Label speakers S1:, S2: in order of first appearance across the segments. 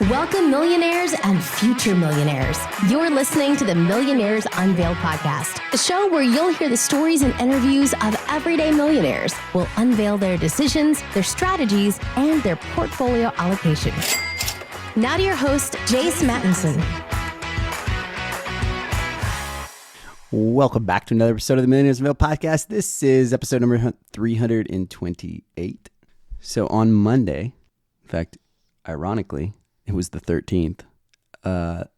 S1: Welcome, millionaires and future millionaires. You're listening to the Millionaires Unveiled podcast, a show where you'll hear the stories and interviews of everyday millionaires. We'll unveil their decisions, their strategies, and their portfolio allocation. Now to your host, Jace Mattinson.
S2: Welcome back to another episode of the Millionaires Unveiled podcast. This is episode number 328. So on Monday, in fact, ironically, it was the 13th. That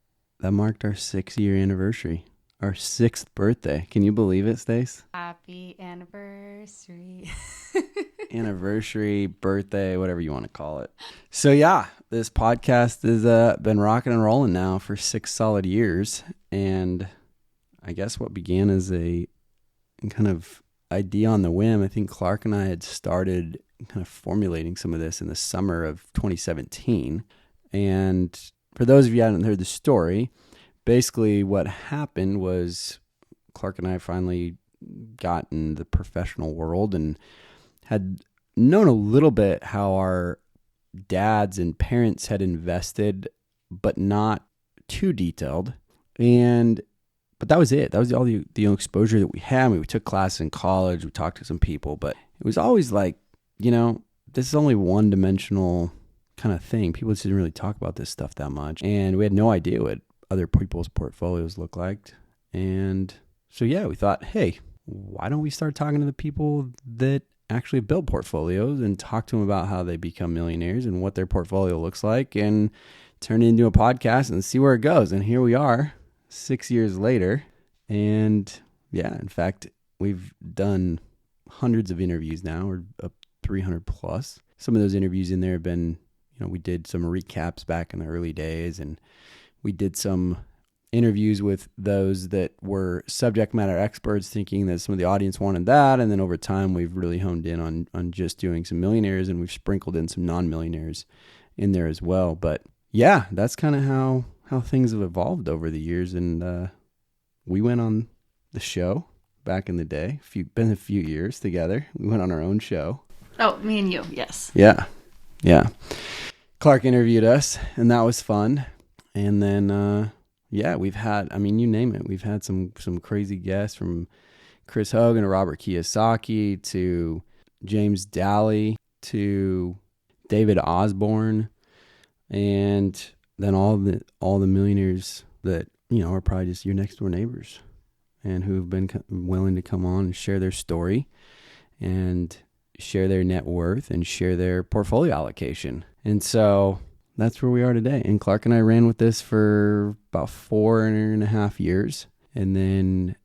S2: marked our 6-year anniversary, our 6th birthday. Can you believe it, Stace?
S3: Happy anniversary.
S2: Anniversary, birthday, whatever you want to call it. So yeah, this podcast has been rocking and rolling now for 6 solid years. And I guess what began as a kind of idea on the whim, I think Clark and I had started kind of formulating some of this in the summer of 2017. And for those of you who haven't heard the story, basically what happened was Clark and I finally got in the professional world and had known a little bit how our dads and parents had invested, but not too detailed. But that was it. That was all the exposure that we had. I mean, we took classes in college, we talked to some people, but it was always like, this is only one-dimensional kind of thing. People just didn't really talk about this stuff that much. And we had no idea what other people's portfolios look like. And so, yeah, we thought, hey, why don't we start talking to the people that actually build portfolios and talk to them about how they become millionaires and what their portfolio looks like and turn it into a podcast and see where it goes. And here we are 6 years later. And yeah, in fact, we've done hundreds of interviews now. We're up 300 plus. Some of those interviews in there have been, we did some recaps back in the early days, and we did some interviews with those that were subject matter experts, thinking that some of the audience wanted that. And then over time, we've really honed in on just doing some millionaires, and we've sprinkled in some non-millionaires in there as well. But yeah, that's kind of how things have evolved over the years. And we went on the show back in the day. Been a few years together. We went on our own show.
S3: Oh, me and you, yes.
S2: Yeah. Clark interviewed us, and that was fun. And then, we've had, you name it. We've had some crazy guests, from Chris Hogan to Robert Kiyosaki to James Daly to David Osborne, and then all the millionaires that, are probably just your next door neighbors and who've been willing to come on and share their story and share their net worth and share their portfolio allocation. And so that's where we are today. And Clark and I ran with this for about 4.5 years. And then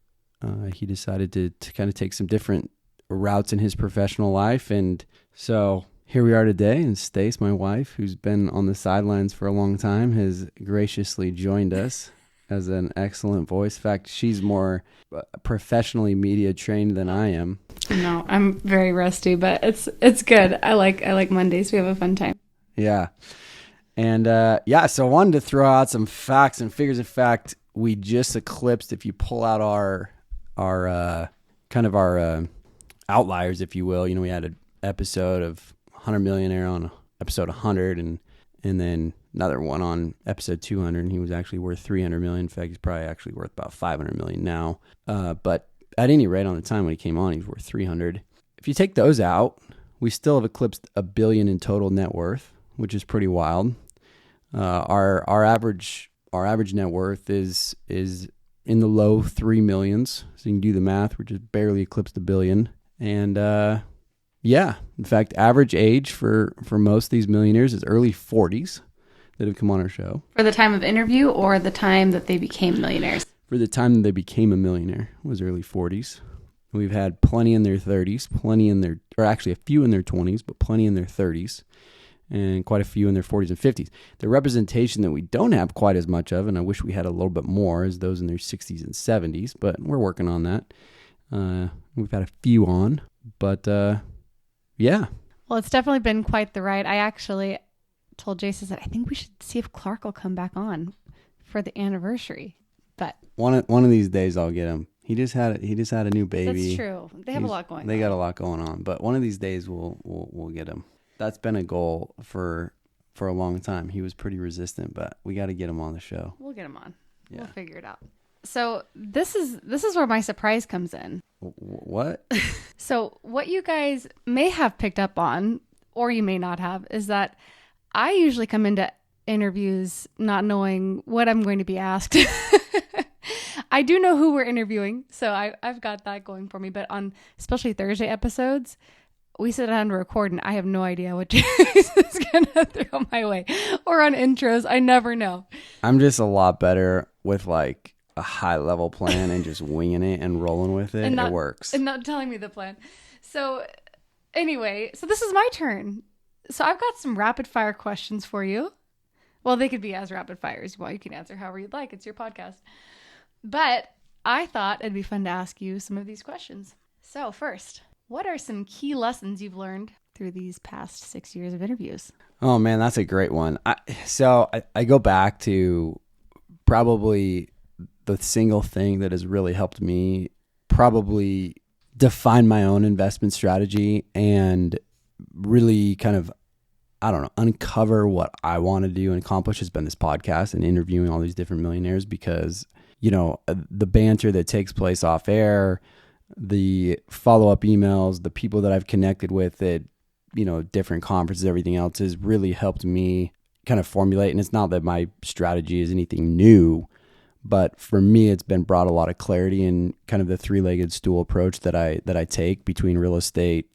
S2: he decided to kind of take some different routes in his professional life. And so here we are today. And Stace, my wife, who's been on the sidelines for a long time, has graciously joined us as an excellent voice. In fact, she's more professionally media trained than I am.
S3: No, I'm very rusty, but it's good. I like Mondays. We have a fun time.
S2: Yeah. And so I wanted to throw out some facts and figures. In fact, we just eclipsed, if you pull out our outliers, if you will. We had an episode of 100 Millionaire on episode 100, and then another one on episode 200, and he was actually worth 300 million. In fact, he's probably actually worth about 500 million now. But at any rate, on the time when he came on, he was worth 300. If you take those out, we still have eclipsed $1 billion in total net worth, which is pretty wild. Our average net worth is in the low 3 millions. So you can do the math. We're just barely eclipsed $1 billion. And in fact, average age for most of these millionaires is early 40s that have come on our show.
S3: For the time of interview or the time that they became millionaires?
S2: For the time that they became a millionaire was early 40s. We've had plenty in their 30s, a few in their 20s, but plenty in their 30s, and quite a few in their 40s and 50s. The representation that we don't have quite as much of, and I wish we had a little bit more, is those in their 60s and 70s, but we're working on that. We've had a few on, but yeah.
S3: Well, it's definitely been quite the ride. I actually told Jason that I think we should see if Clark will come back on for the anniversary. But
S2: one of these days I'll get him. He just had a new baby.
S3: That's true. They have a lot going on.
S2: They got a lot going on, but one of these days we'll get him. That's been a goal for for a long time. He was pretty resistant, but we got to get him on the show.
S3: We'll get him on.
S2: Yeah.
S3: We'll figure it out. So this is where my surprise comes in.
S2: What?
S3: So what you guys may have picked up on, or you may not have, is that I usually come into interviews not knowing what I'm going to be asked. I do know who we're interviewing, so I've got that going for me. But on especially Thursday episodes, we sit down to record, and I have no idea what Jace is going to throw my way. Or on intros, I never know.
S2: I'm just a lot better with like a high level plan and just winging it and rolling with it. It works.
S3: And not telling me the plan. So anyway, so this is my turn. So I've got some rapid fire questions for you. Well, they could be as rapid fire as you want. You can answer however you'd like. It's your podcast. But I thought it'd be fun to ask you some of these questions. So first, what are some key lessons you've learned through these past 6 years of interviews?
S2: Oh man, that's a great one. I go back to probably the single thing that has really helped me probably define my own investment strategy and really kind of, I don't know, uncover what I want to do and accomplish has been this podcast and interviewing all these different millionaires because, you know, the banter that takes place off air, the follow-up emails, the people that I've connected with at, you know, different conferences, everything else has really helped me kind of formulate. And it's not that my strategy is anything new, but for me, it's been brought a lot of clarity in kind of the three-legged stool approach that I take between real estate,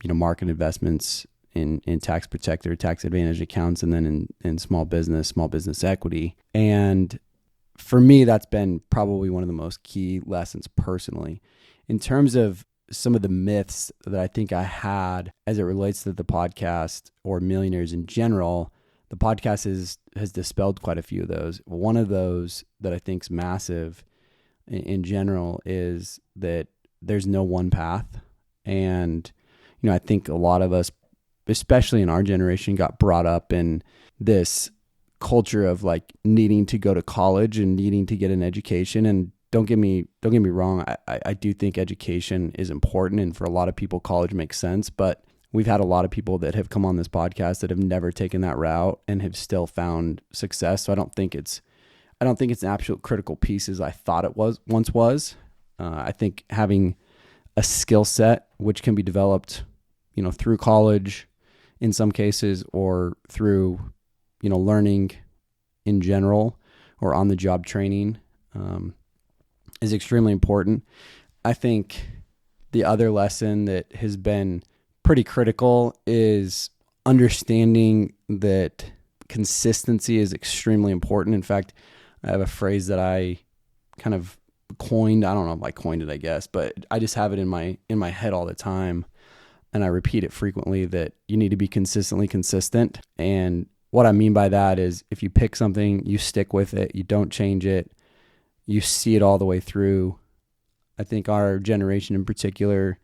S2: market investments in tax protector, tax advantage accounts, and then in small business equity. And for me, that's been probably one of the most key lessons personally. In terms of some of the myths that I think I had as it relates to the podcast or millionaires in general, the podcast has dispelled quite a few of those. One of those that I think is massive in general is that there's no one path. And, you know, I think a lot of us, especially in our generation, got brought up in this culture of like needing to go to college and needing to get an education. And don't get me wrong. I do think education is important. And for a lot of people, college makes sense, but we've had a lot of people that have come on this podcast that have never taken that route and have still found success. So I don't think it's an absolute critical piece as I thought it once was. I think having a skill set, which can be developed, you know, through college in some cases or through, you know, learning in general or on the job training, is extremely important. I think the other lesson that has been pretty critical is understanding that consistency is extremely important. In fact, I have a phrase that I kind of coined. I don't know if I coined it, I guess, but I just have it in my head all the time. And I repeat it frequently that you need to be consistently consistent. And what I mean by that is if you pick something, you stick with it, you don't change it, you see it all the way through. I think our generation in particular,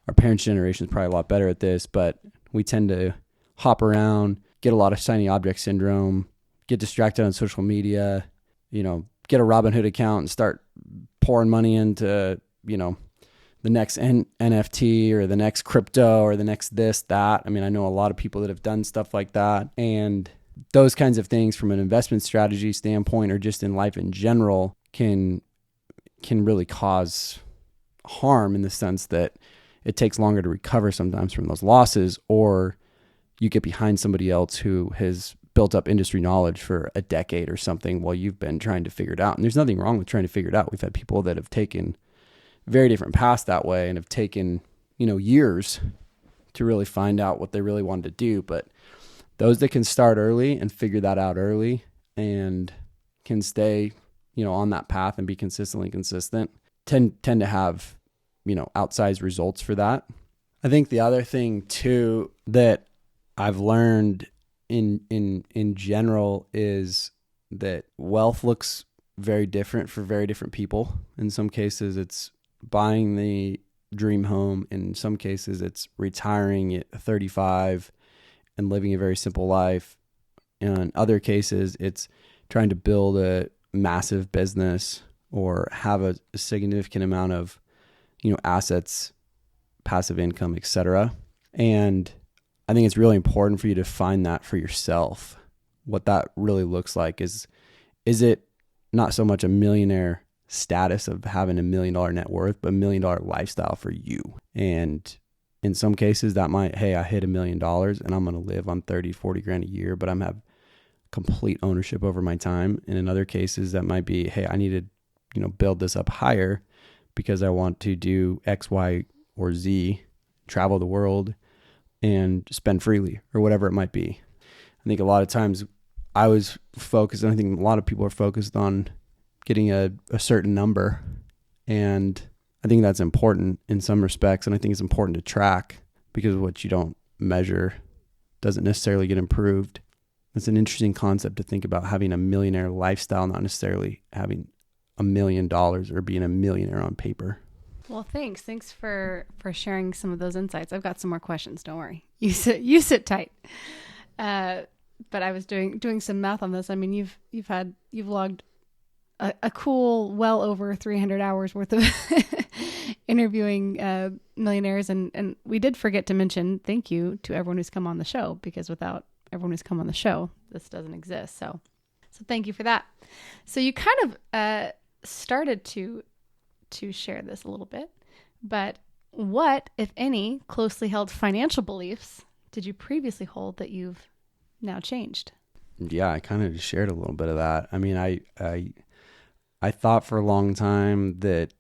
S2: our parents' generation is probably a lot better at this, but we tend to hop around, get a lot of shiny object syndrome, get distracted on social media, you know, get a Robinhood account and start pouring money into, you know, the next NFT or the next crypto or the next this, that. I mean, I know a lot of people that have done stuff like that. And those kinds of things from an investment strategy standpoint or just in life in general can really cause harm in the sense that it takes longer to recover sometimes from those losses, or you get behind somebody else who has built up industry knowledge for a decade or something while you've been trying to figure it out. And there's nothing wrong with trying to figure it out. We've had people that have taken very different paths that way and have taken, you know, years to really find out what they really wanted to do. But those that can start early and figure that out early and can stay, you know, on that path and be consistently consistent tend to have, you know, outsized results for that. I think the other thing too that I've learned in general is that wealth looks very different for very different people. In some cases, it's buying the dream home. In some cases, it's retiring at 35 and living a very simple life. In other cases, it's trying to build a massive business or have a significant amount of, you know, assets, passive income, etc. And I think it's really important for you to find that for yourself. What that really looks like is it not so much a millionaire status of having $1 million net worth, but $1 million lifestyle for you. And in some cases that might, hey, I hit $1 million and I'm going to live on 30, 40 grand a year, but I'm have complete ownership over my time. And in other cases that might be, hey, I need to, build this up higher because I want to do X, Y, or Z, travel the world and spend freely or whatever it might be. I think a lot of times I was focused, and I think a lot of people are focused on getting a certain number. And I think that's important in some respects. And I think it's important to track, because what you don't measure doesn't necessarily get improved. It's an interesting concept to think about, having a millionaire lifestyle, not necessarily having $1 million or being a millionaire on paper.
S3: Well, thanks. Thanks for sharing some of those insights. I've got some more questions. Don't worry. You sit tight. But I was doing some math on this. I mean, you've logged a cool well over 300 hours worth of interviewing millionaires, and we did forget to mention thank you to everyone who's come on the show, because without everyone who's come on the show, this doesn't exist. So thank you for that. So you kind of started to share this a little bit, but what, if any, closely held financial beliefs did you previously hold that you've now changed?
S2: Yeah, I kind of just shared a little bit of that. I mean, I thought for a long time that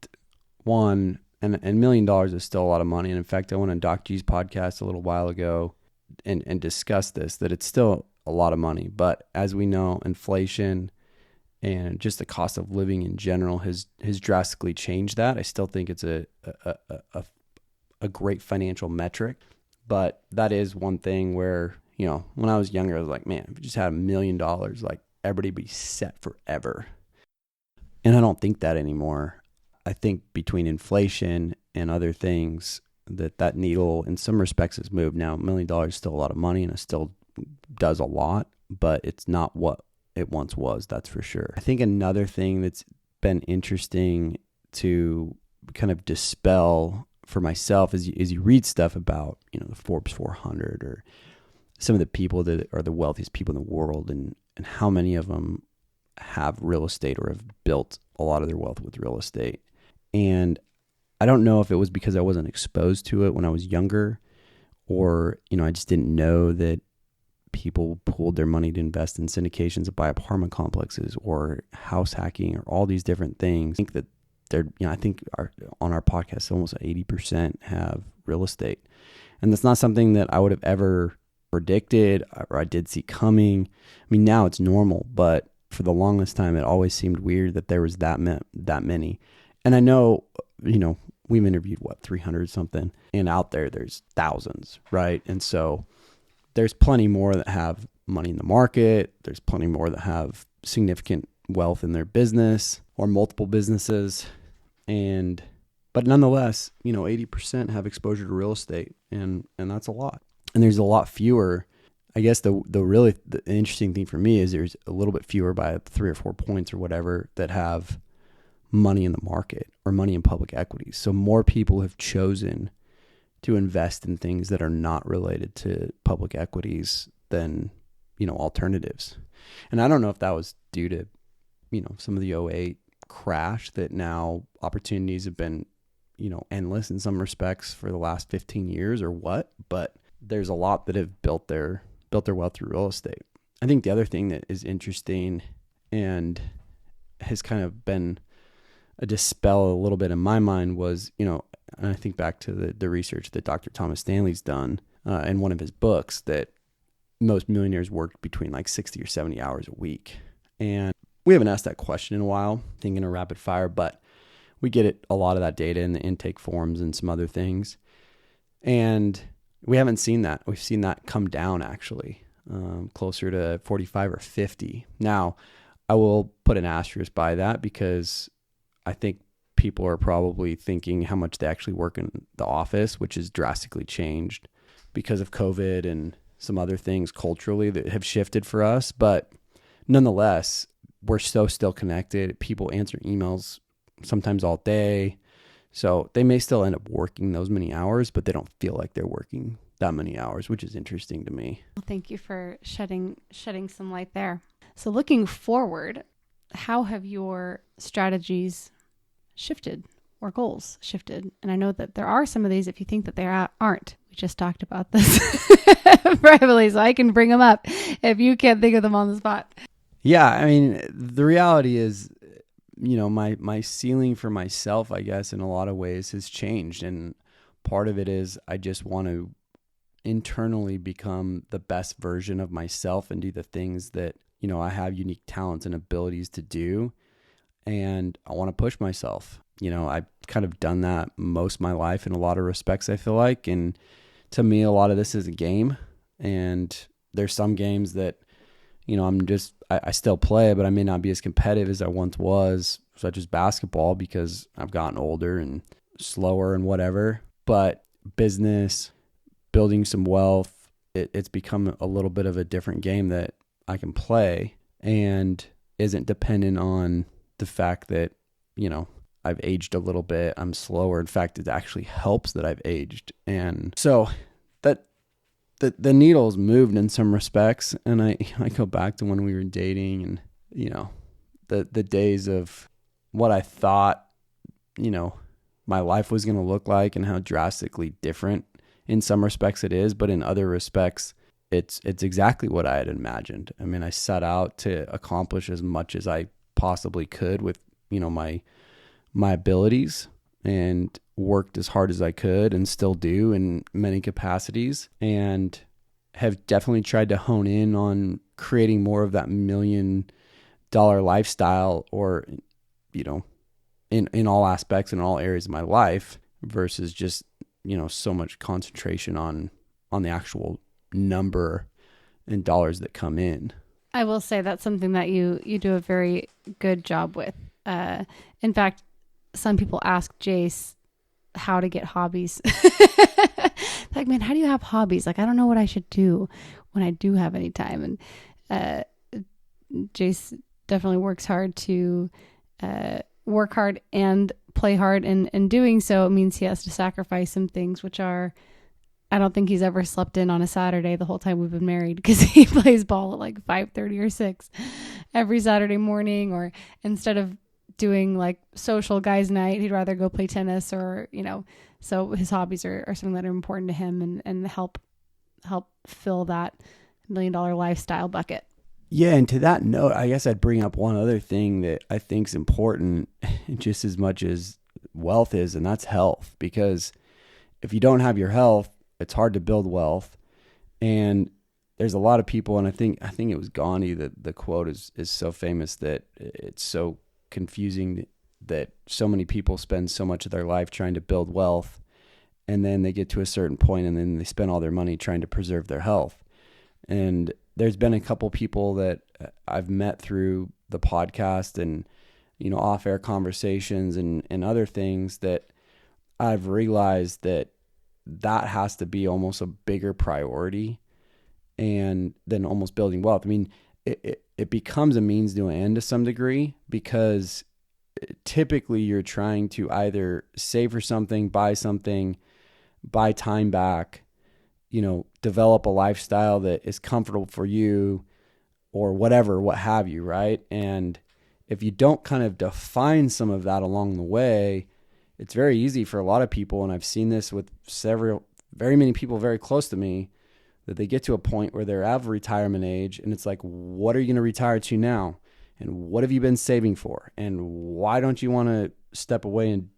S2: $1 million is still a lot of money. And in fact, I went on Doc G's podcast a little while ago and discussed this, that it's still a lot of money. But as we know, inflation and just the cost of living in general has drastically changed that. I still think it's a great financial metric, but that is one thing where, when I was younger, I was like, man, if you just had $1 million, like everybody would be set forever. And I don't think that anymore. I think between inflation and other things, that needle in some respects has moved. Now, $1 million is still a lot of money, and it still does a lot, but it's not what it once was, that's for sure. I think another thing that's been interesting to kind of dispel for myself is you read stuff about, the Forbes 400 or some of the people that are the wealthiest people in the world, and how many of them have real estate or have built a lot of their wealth with real estate. And I don't know if it was because I wasn't exposed to it when I was younger, or, I just didn't know that people pooled their money to invest in syndications to buy apartment complexes or house hacking or all these different things. I think that I think on our podcast, almost 80% have real estate. And that's not something that I would have ever predicted or I did see coming. I mean, now it's normal, but for the longest time, it always seemed weird that there was that many. And I know, we've interviewed 300 something, and out there's thousands, right? And so there's plenty more that have money in the market. There's plenty more that have significant wealth in their business or multiple businesses. But nonetheless, 80% have exposure to real estate, and that's a lot. And there's a lot fewer. I guess the interesting thing for me is there's a little bit fewer by 3 or 4 points or whatever that have money in the market or money in public equities. So more people have chosen to invest in things that are not related to public equities than, alternatives. And I don't know if that was due to, some of the '08 crash, that now opportunities have been, endless in some respects for the last 15 years or what, but there's a lot that have built their wealth through real estate. I think the other thing that is interesting and has kind of been a dispel a little bit in my mind was, and I think back to the research that Dr. Thomas Stanley's done in one of his books, that most millionaires work between 60 or 70 hours a week. And we haven't asked that question in a while, thinking of rapid fire, but we get a lot of that data in the intake forms and some other things. And we haven't seen that. We've seen that come down actually, closer to 45 or 50. Now, I will put an asterisk by that, because I think people are probably thinking how much they actually work in the office, which has drastically changed because of COVID and some other things culturally that have shifted for us. But nonetheless, we're still connected. People answer emails sometimes all day. So they may still end up working those many hours, but they don't feel like they're working that many hours, which is interesting to me.
S3: Well, thank you for shedding some light there. So looking forward, how have your strategies shifted or goals shifted? And I know that there are some of these if you think that they aren't. We just talked about this privately, so I can bring them up if you can't think of them on the spot.
S2: Yeah, I mean, the reality is, my ceiling for myself, I guess, in a lot of ways has changed. And part of it is I just want to internally become the best version of myself and do the things that, I have unique talents and abilities to do. And I want to push myself. I've kind of done that most of my life in a lot of respects, I feel like. And to me, a lot of this is a game. And there's some games that, I still play, but I may not be as competitive as I once was, such as basketball, because I've gotten older and slower and whatever. But business, building some wealth, it's become a little bit of a different game that I can play and isn't dependent on the fact that, I've aged a little bit. I'm slower. In fact, it actually helps that I've aged. And so that the needle's moved in some respects. And I go back to when we were dating and, the days of what I thought, my life was going to look like and how drastically different in some respects it is. But in other respects, it's exactly what I had imagined. I mean, I set out to accomplish as much as I possibly could with, my abilities, and worked as hard as I could and still do in many capacities, and have definitely tried to hone in on creating more of that $1 million lifestyle, or, in all aspects and all areas of my life, versus just, so much concentration on the actual number and dollars that come in.
S3: I will say that's something that you do a very good job with. In fact, some people ask Jace how to get hobbies. Like, man, how do you have hobbies? Like, I don't know what I should do when I do have any time. And Jace definitely works hard to work hard and play hard. And in doing so, it means he has to sacrifice some things, which are, I don't think he's ever slept in on a Saturday the whole time we've been married, because he plays ball at like 5:30 or 6 every Saturday morning. Or instead of doing like social guys night, he'd rather go play tennis, or, so his hobbies are something that are important to him and help fill that $1 million lifestyle bucket.
S2: Yeah. And to that note, I guess I'd bring up one other thing that I think is important just as much as wealth is, and that's health. Because if you don't have your health, it's hard to build wealth. And there's a lot of people, and I think it was Gandhi that the quote is so famous that it's so confusing that so many people spend so much of their life trying to build wealth, and then they get to a certain point and then they spend all their money trying to preserve their health. And there's been a couple people that I've met through the podcast and, off-air conversations and other things that I've realized that has to be almost a bigger priority and then almost building wealth. I mean, it becomes a means to an end to some degree, because typically you're trying to either save for something, buy time back, develop a lifestyle that is comfortable for you, or whatever, what have you, right? And if you don't kind of define some of that along the way, it's very easy for a lot of people, and I've seen this with very many people very close to me, that they get to a point where they're at retirement age, and it's like, what are you going to retire to now? And what have you been saving for? And why don't you want to step away and,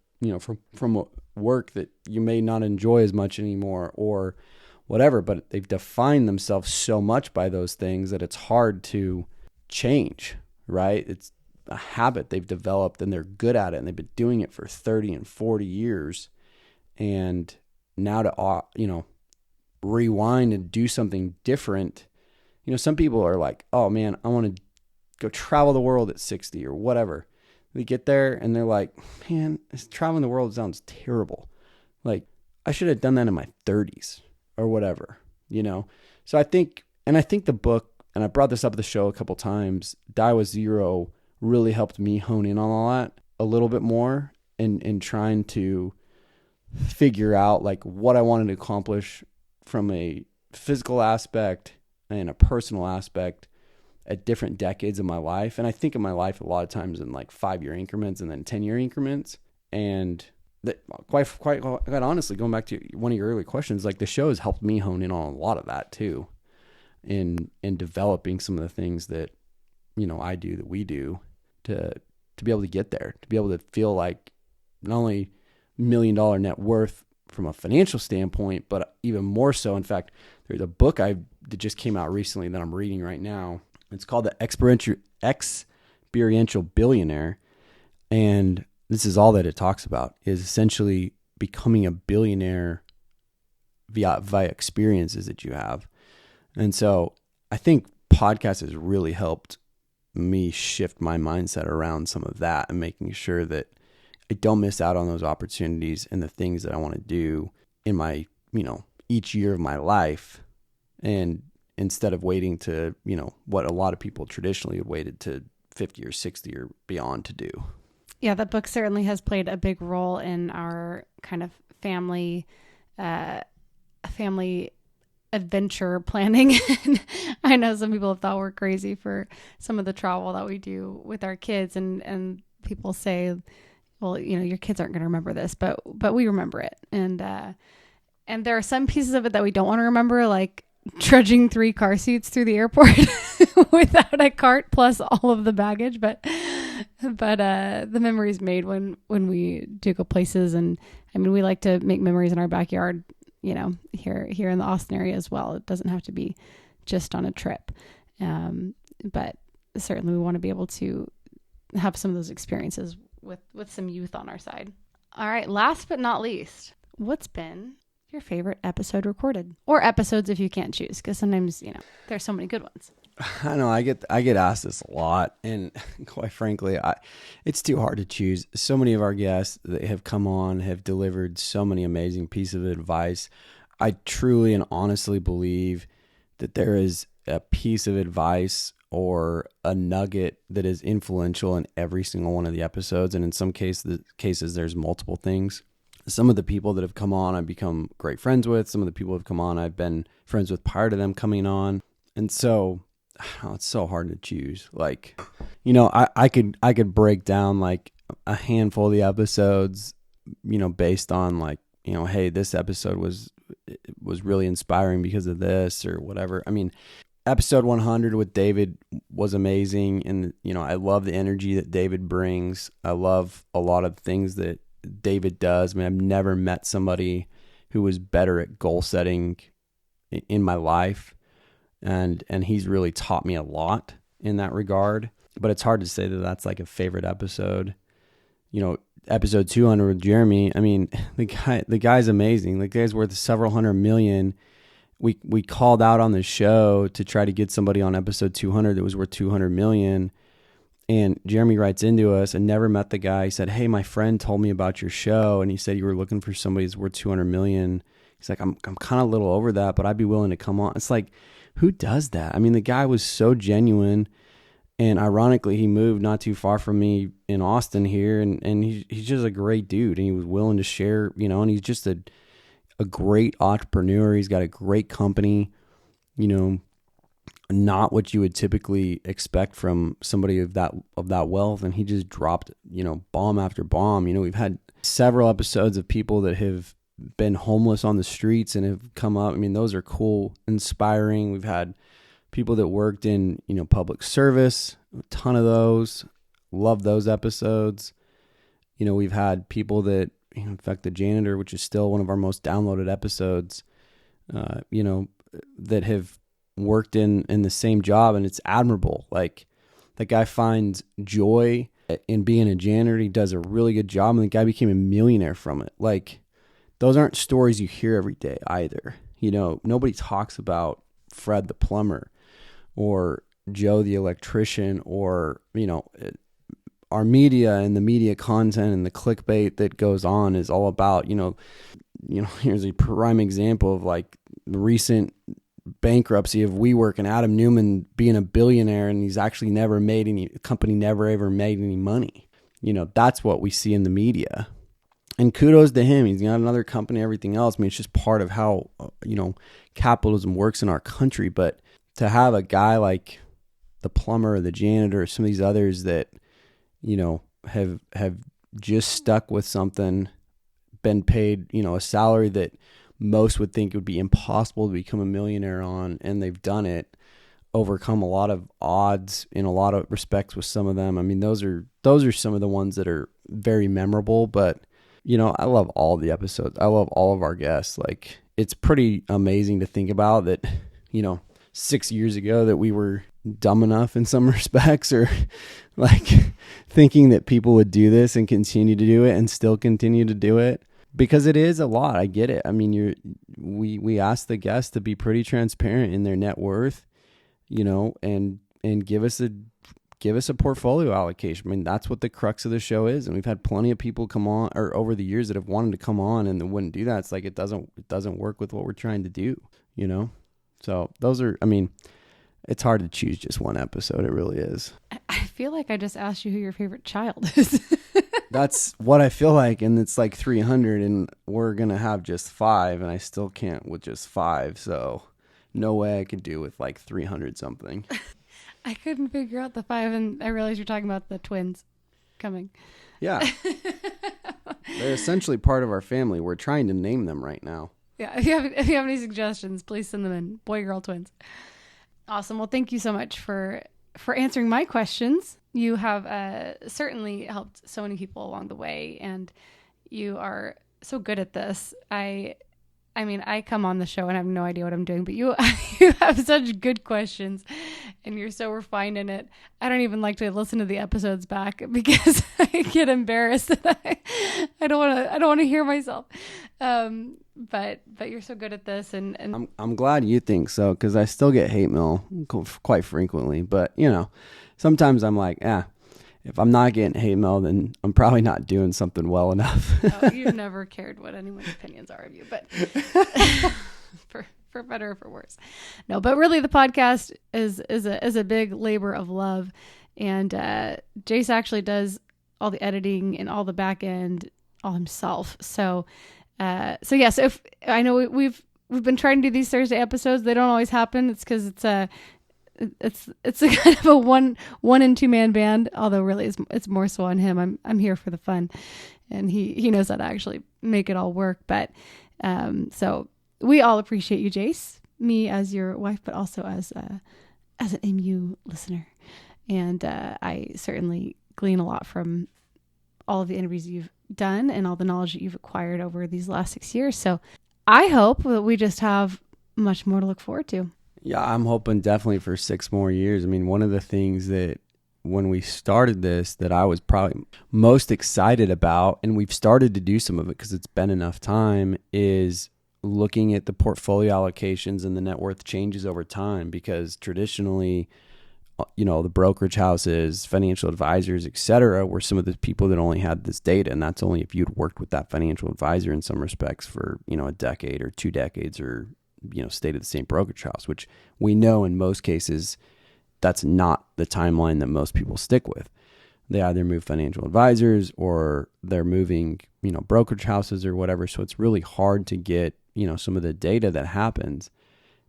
S2: from work that you may not enjoy as much anymore, or whatever? But they've defined themselves so much by those things that it's hard to change, right? It's a habit they've developed and they're good at it, and they've been doing it for 30 and 40 years. And now to, rewind and do something different. Some people are like, oh man, I want to go travel the world at 60 or whatever. They get there and they're like, man, traveling the world sounds terrible. Like, I should have done that in my 30s or whatever, So I think the book, and I brought this up at the show a couple times, Die with Zero, really helped me hone in on all that a little bit more in trying to figure out like what I wanted to accomplish from a physical aspect and a personal aspect at different decades of my life. And I think of my life a lot of times in like 5-year increments and then 10-year increments. And that quite honestly, going back to one of your early questions, like the show has helped me hone in on a lot of that too, in developing some of the things that, you know, I do, that we do to be able to get there, to be able to feel like not only $1 million net worth from a financial standpoint, but even more so. In fact, there's a book that just came out recently that I'm reading right now. It's called The Experiential Billionaire. And this is all that it talks about, is essentially becoming a billionaire via experiences that you have. And so I think podcast has really helped me shift my mindset around some of that and making sure that I don't miss out on those opportunities and the things that I want to do in my, you know, each year of my life. And instead of waiting to, you know, what a lot of people traditionally have waited to 50 or 60 or beyond to do.
S3: Yeah, that book certainly has played a big role in our kind of family adventure planning. I know some people have thought we're crazy for some of the travel that we do with our kids, and people say, well, you know, your kids aren't going to remember this, but we remember it. And there are some pieces of it that we don't want to remember, like trudging 3 car seats through the airport without a cart plus all of the baggage. But the memories made when we do go places. And I mean, we like to make memories in our backyard, you know, here in the Austin area as well. It doesn't have to be just on a trip. But certainly we want to be able to have some of those experiences with some youth on our side. All right. Last but not least, what's been your favorite episode recorded, or episodes if you can't choose? Because sometimes, you know, there's so many good ones.
S2: I know I get asked this a lot, and quite frankly, it's too hard to choose. So many of our guests that have come on have delivered so many amazing pieces of advice. I truly and honestly believe that there is a piece of advice or a nugget that is influential in every single one of the episodes, and in some cases there's multiple things. Some of the people that have come on I've become great friends with. Some of the people who have come on I've been friends with prior to them coming on. And so it's so hard to choose. Like, you know, I could break down like a handful of the episodes, you know, based on like, you know, hey, this episode was really inspiring because of this or whatever. I mean, episode 100 with David was amazing. And, you know, I love the energy that David brings. I love a lot of things that David does. I mean, I've never met somebody who was better at goal setting in my life. And he's really taught me a lot in that regard. But it's hard to say that that's like a favorite episode. You know, episode 200 with Jeremy, I mean, the guy's amazing. The guy's worth several $100 million. We called out on the show to try to get somebody on episode 200 that was worth $200 million. And Jeremy writes into us, and never met the guy. He said, hey, my friend told me about your show, and he said you were looking for somebody who's worth $200 million. He's like, I'm kind of a little over that, but I'd be willing to come on. It's like, who does that? I mean, the guy was so genuine, and ironically, he moved not too far from me in Austin here, and he's just a great dude, and he was willing to share, you know, and he's just a great entrepreneur. He's got a great company, you know, not what you would typically expect from somebody of that wealth. And he just dropped, you know, bomb after bomb. You know, we've had several episodes of people that have been homeless on the streets and have come up. I mean, those are cool, inspiring. We've had people that worked in, you know, public service, a ton of those. Love those episodes. You know, we've had people that, you know, in fact, the janitor, which is still one of our most downloaded episodes, you know, that have worked in the same job, and it's admirable. Like, that guy finds joy in being a janitor. He does a really good job, and the guy became a millionaire from it. Like, those aren't stories you hear every day either. You know, nobody talks about Fred the plumber or Joe the electrician, or, you know, our media and the media content and the clickbait that goes on is all about, you know, here's a prime example of like the recent bankruptcy of WeWork and Adam Newman being a billionaire, and he's actually never made any, company never ever made any money. You know, that's what we see in the media. And kudos to him. He's got another company, everything else. I mean, it's just part of how, capitalism works in our country. But to have a guy like the plumber or the janitor or some of these others that, have just stuck with something, been paid, a salary that most would think it would be impossible to become a millionaire on, and they've done it, overcome a lot of odds in a lot of respects with some of them. I mean, those are some of the ones that are very memorable, but I love all the episodes. I love all of our guests. Like, it's pretty amazing to think about that, 6 years ago that we were dumb enough in some respects, or like thinking that people would do this and continue to do it and still continue to do it, because it is a lot. I get it. I mean, we ask the guests to be pretty transparent in their net worth, and give us a portfolio allocation. I mean, that's what the crux of the show is. And we've had plenty of people come on, or over the years, that have wanted to come on and they wouldn't do that. It's like, it doesn't work with what we're trying to do, So those are, I mean, it's hard to choose just one episode. It really is.
S3: I feel like I just asked you who your favorite child is.
S2: That's what I feel like. And it's like 300 and we're going to have just 5, and I still can't with just 5. So no way I could do with like 300 something.
S3: I couldn't figure out the 5, and I realized you're talking about the twins coming.
S2: Yeah. They're essentially part of our family. We're trying to name them right now.
S3: Yeah. If you have any suggestions, please send them in. Boy, girl, twins. Awesome. Well, thank you so much for answering my questions. You have certainly helped so many people along the way, and you are so good at this. I mean, I come on the show and I have no idea what I'm doing, but you have such good questions, and you're so refined in it. I don't even like to listen to the episodes back because I get embarrassed that I don't want to hear myself. But you're so good at this, and
S2: I'm glad you think so, because I still get hate mail quite frequently. But sometimes I'm like, if I'm not getting hate mail, then I'm probably not doing something well enough.
S3: Oh, you've never cared what anyone's opinions are of you, but for better or for worse. No, but really the podcast is a big labor of love. And Jace actually does all the editing and all the back end all himself. So yes, if I know we've been trying to do these Thursday episodes, they don't always happen. It's because it's a kind of a one and two man band, although really it's more so on him. I'm here for the fun, and he knows how to actually make it all work. But so we all appreciate you, Jace, me as your wife, but also as an MU listener. And I certainly glean a lot from all of the interviews you've done and all the knowledge that you've acquired over these last 6 years. So I hope that we just have much more to look forward to.
S2: Yeah, I'm hoping definitely for 6 more years. I mean, one of the things that when we started this that I was probably most excited about, and we've started to do some of it because it's been enough time, is looking at the portfolio allocations and the net worth changes over time. Because traditionally, the brokerage houses, financial advisors, et cetera, were some of the people that only had this data. And that's only if you'd worked with that financial advisor in some respects for, a decade or 2 decades, or stayed at the same brokerage house, which we know in most cases, that's not the timeline that most people stick with. They either move financial advisors or they're moving, brokerage houses or whatever. So it's really hard to get, some of the data that happens.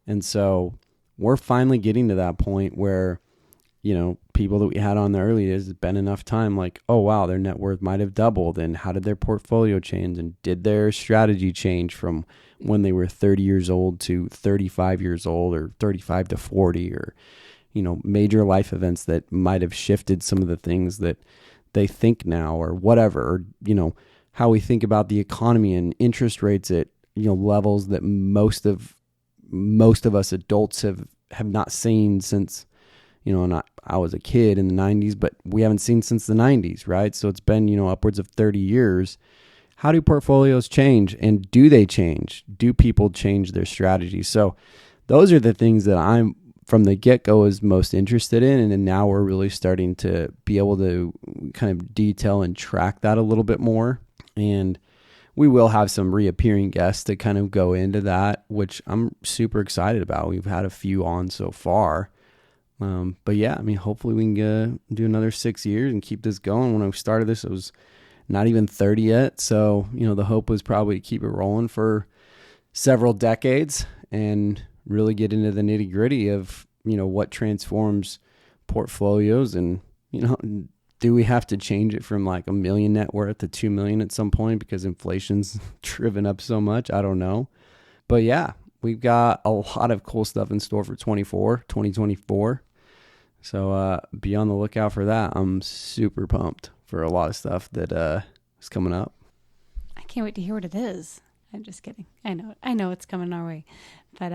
S2: And so we're finally getting to that point where, people that we had on the early days, it's been enough time, like, oh, wow, their net worth might have doubled. And how did their portfolio change? And did their strategy change from when they were 30 years old to 35 years old, or 35 to 40, or, major life events that might have shifted some of the things that they think now, or whatever, or, how we think about the economy and interest rates at, levels that most of us adults have not seen since, I was a kid in the 90s, but we haven't seen since the 90s, right? So it's been, upwards of 30 years. How do portfolios change, and do they change? Do people change their strategies? So those are the things that I'm from the get-go is most interested in. And then now we're really starting to be able to kind of detail and track that a little bit more. And we will have some reappearing guests to kind of go into that, which I'm super excited about. We've had a few on so far. But yeah, I mean, hopefully we can do another 6 years and keep this going. When I started this, it was not even 30 yet. So, the hope was probably to keep it rolling for several decades and really get into the nitty gritty of, what transforms portfolios and, do we have to change it from like $1 million net worth to 2 million at some point because inflation's driven up so much? I don't know. But yeah, we've got a lot of cool stuff in store for 2024. So be on the lookout for that. I'm super pumped for a lot of stuff that is coming up.
S3: I can't wait to hear what it is. I'm just kidding. I know it's coming our way. But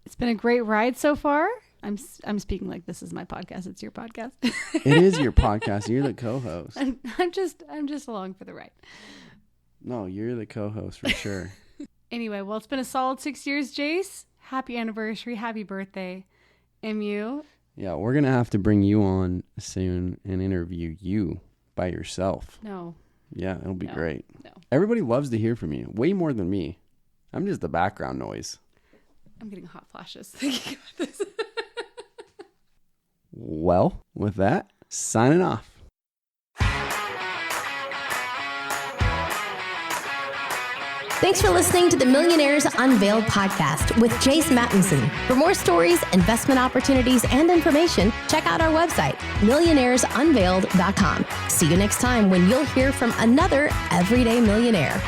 S3: it's been a great ride so far. I'm speaking like this is my podcast. It's your podcast.
S2: It is your podcast. You're the co-host.
S3: I'm just along for the ride.
S2: No, you're the co-host for sure.
S3: Anyway, well, it's been a solid 6 years, Jace. Happy anniversary. Happy birthday, MU.
S2: Yeah, we're going to have to bring you on soon and interview you by yourself.
S3: No.
S2: Yeah, it'll be great.
S3: No.
S2: Everybody loves to hear from you. Way more than me. I'm just the background noise.
S3: I'm getting hot flashes thinking about this.
S2: Well, with that, signing off.
S1: Thanks for listening to the Millionaires Unveiled podcast with Jace Mattinson. For more stories, investment opportunities, and information, check out our website, millionairesunveiled.com. See you next time when you'll hear from another everyday millionaire.